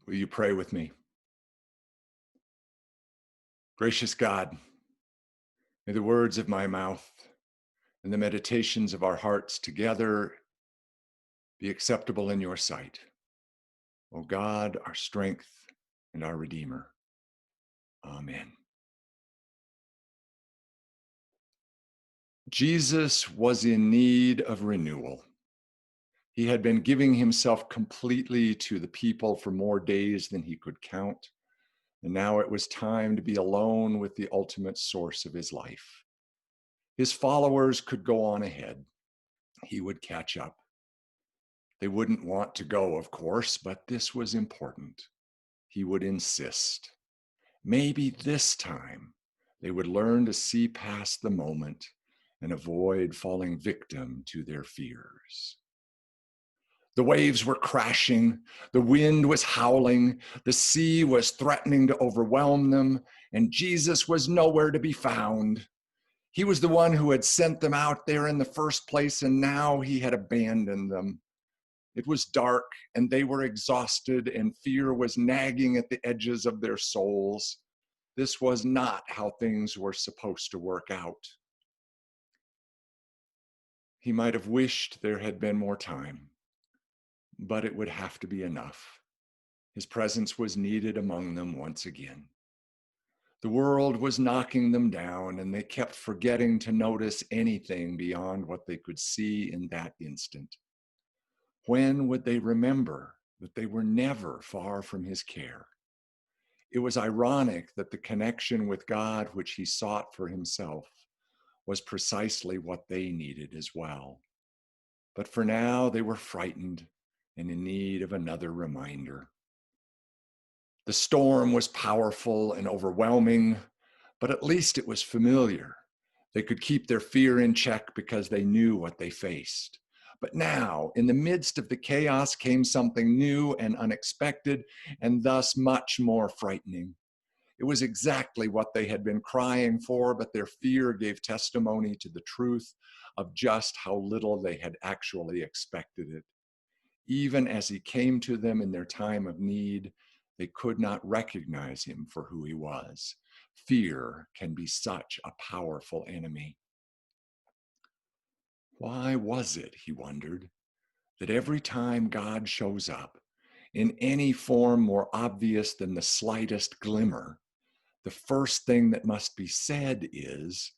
Will you pray with me? Gracious God, may the words of my mouth and the meditations of our hearts together be acceptable in your sight. O God, our strength and our Redeemer. Amen. Jesus was in need of renewal. He had been giving himself completely to the people for more days than he could count, and now it was time to be alone with the ultimate source of his life. His followers could go on ahead. He would catch up. They wouldn't want to go, of course, but this was important. He would insist. Maybe this time they would learn to see past the moment and avoid falling victim to their fears. The waves were crashing, the wind was howling, the sea was threatening to overwhelm them, and Jesus was nowhere to be found. He was the one who had sent them out there in the first place, and now he had abandoned them. It was dark, and they were exhausted, and fear was nagging at the edges of their souls. This was not how things were supposed to work out. He might have wished there had been more time, but it would have to be enough. His presence was needed among them once again. The world was knocking them down, and they kept forgetting to notice anything beyond what they could see in that instant. When would they remember that they were never far from his care? It was ironic that the connection with God, which he sought for himself, was precisely what they needed as well. But for now, they were frightened and in need of another reminder. The storm was powerful and overwhelming, but at least it was familiar. They could keep their fear in check because they knew what they faced. But now, in the midst of the chaos, came something new and unexpected, and thus much more frightening. It was exactly what they had been crying for, but their fear gave testimony to the truth of just how little they had actually expected it. Even as he came to them in their time of need, they could not recognize him for who he was. Fear can be such a powerful enemy. Why was it, he wondered, that every time God shows up, in any form more obvious than the slightest glimmer, the first thing that must be said is,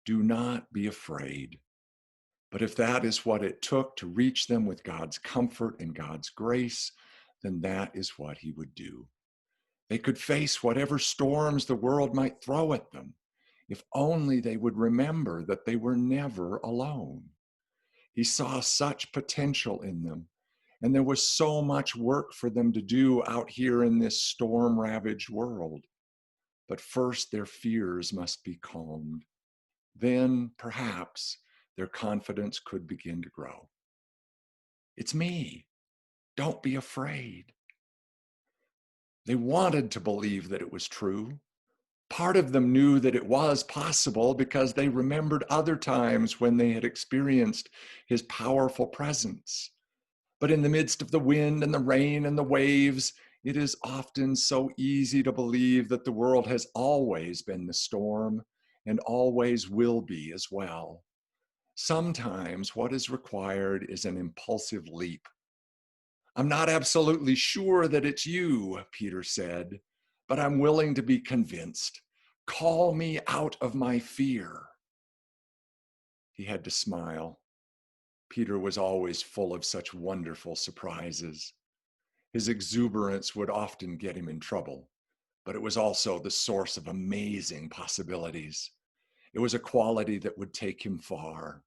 do not be afraid. But if that is what it took to reach them with God's comfort and God's grace, then that is what he would do. They could face whatever storms the world might throw at them, if only they would remember that they were never alone. He saw such potential in them, and there was so much work for them to do out here in this storm-ravaged world. But first, their fears must be calmed. Then, perhaps, their confidence could begin to grow. It's me. Don't be afraid. They wanted to believe that it was true. Part of them knew that it was possible because they remembered other times when they had experienced his powerful presence. But in the midst of the wind and the rain and the waves, it is often so easy to believe that the world has always been the storm and always will be as well. Sometimes what is required is an impulsive leap. I'm not absolutely sure that it's you, Peter said, but I'm willing to be convinced. Call me out of my fear. He had to smile. Peter was always full of such wonderful surprises. His exuberance would often get him in trouble, but it was also the source of amazing possibilities. It was a quality that would take him far.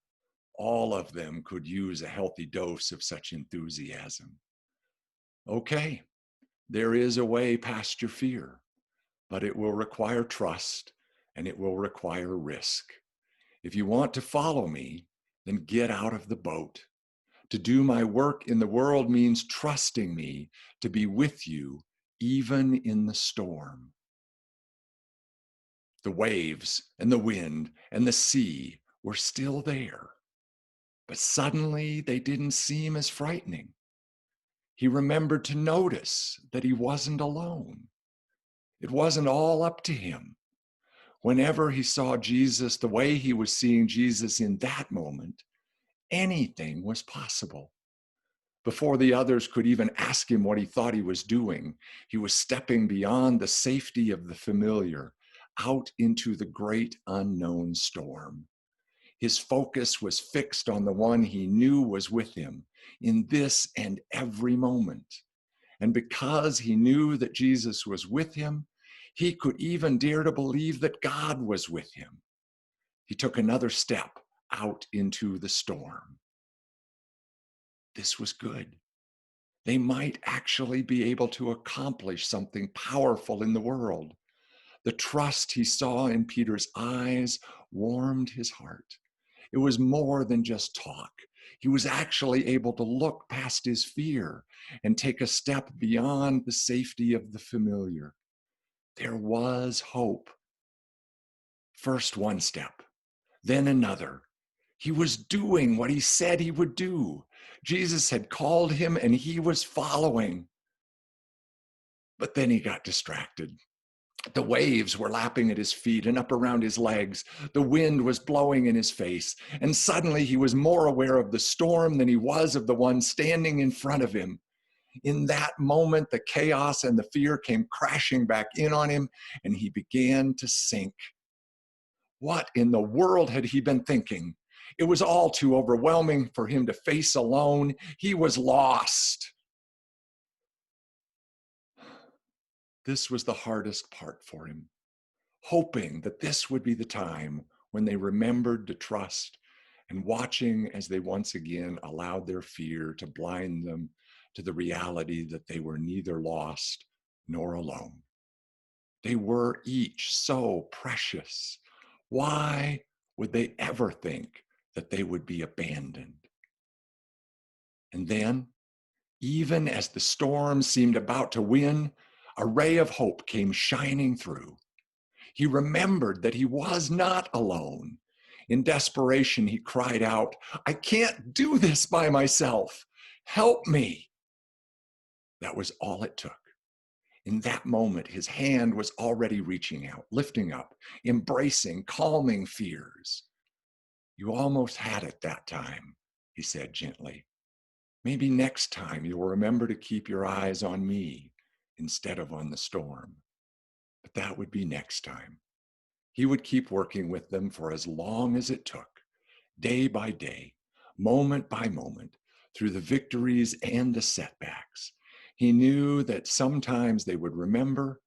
All of them could use a healthy dose of such enthusiasm. Okay, there is a way past your fear, but it will require trust and it will require risk. If you want to follow me, then get out of the boat. To do my work in the world means trusting me to be with you, even in the storm. The waves and the wind and the sea were still there, but suddenly they didn't seem as frightening. He remembered to notice that he wasn't alone. It wasn't all up to him. Whenever he saw Jesus, the way he was seeing Jesus in that moment, anything was possible. Before the others could even ask him what he thought he was doing, he was stepping beyond the safety of the familiar out into the great unknown storm. His focus was fixed on the one he knew was with him in this and every moment. And because he knew that Jesus was with him, he could even dare to believe that God was with him. He took another step out into the storm. This was good. They might actually be able to accomplish something powerful in the world. The trust he saw in Peter's eyes warmed his heart. It was more than just talk. He was actually able to look past his fear and take a step beyond the safety of the familiar. There was hope. First one step, then another. He was doing what he said he would do. Jesus had called him and he was following. But then he got distracted. The waves were lapping at his feet and up around his legs. The wind was blowing in his face. And suddenly he was more aware of the storm than he was of the one standing in front of him. In that moment, the chaos and the fear came crashing back in on him, and he began to sink. What in the world had he been thinking? It was all too overwhelming for him to face alone. He was lost. This was the hardest part for him, hoping that this would be the time when they remembered to trust and watching as they once again allowed their fear to blind them to the reality that they were neither lost nor alone. They were each so precious. Why would they ever think that they would be abandoned? And then, even as the storm seemed about to win, a ray of hope came shining through. He remembered that he was not alone. In desperation, he cried out, "I can't do this by myself. Help me." That was all it took. In that moment, his hand was already reaching out, lifting up, embracing, calming fears. "You almost had it that time," he said gently. "Maybe next time you'll remember to keep your eyes on me instead of on the storm." But that would be next time. He would keep working with them for as long as it took, day by day, moment by moment, through the victories and the setbacks. He knew that sometimes they would remember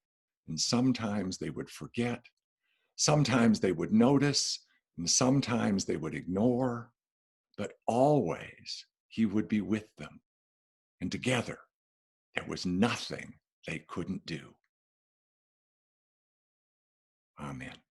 and sometimes they would forget. Sometimes they would notice and sometimes they would ignore, but always he would be with them. And together, there was nothing they couldn't do. Amen.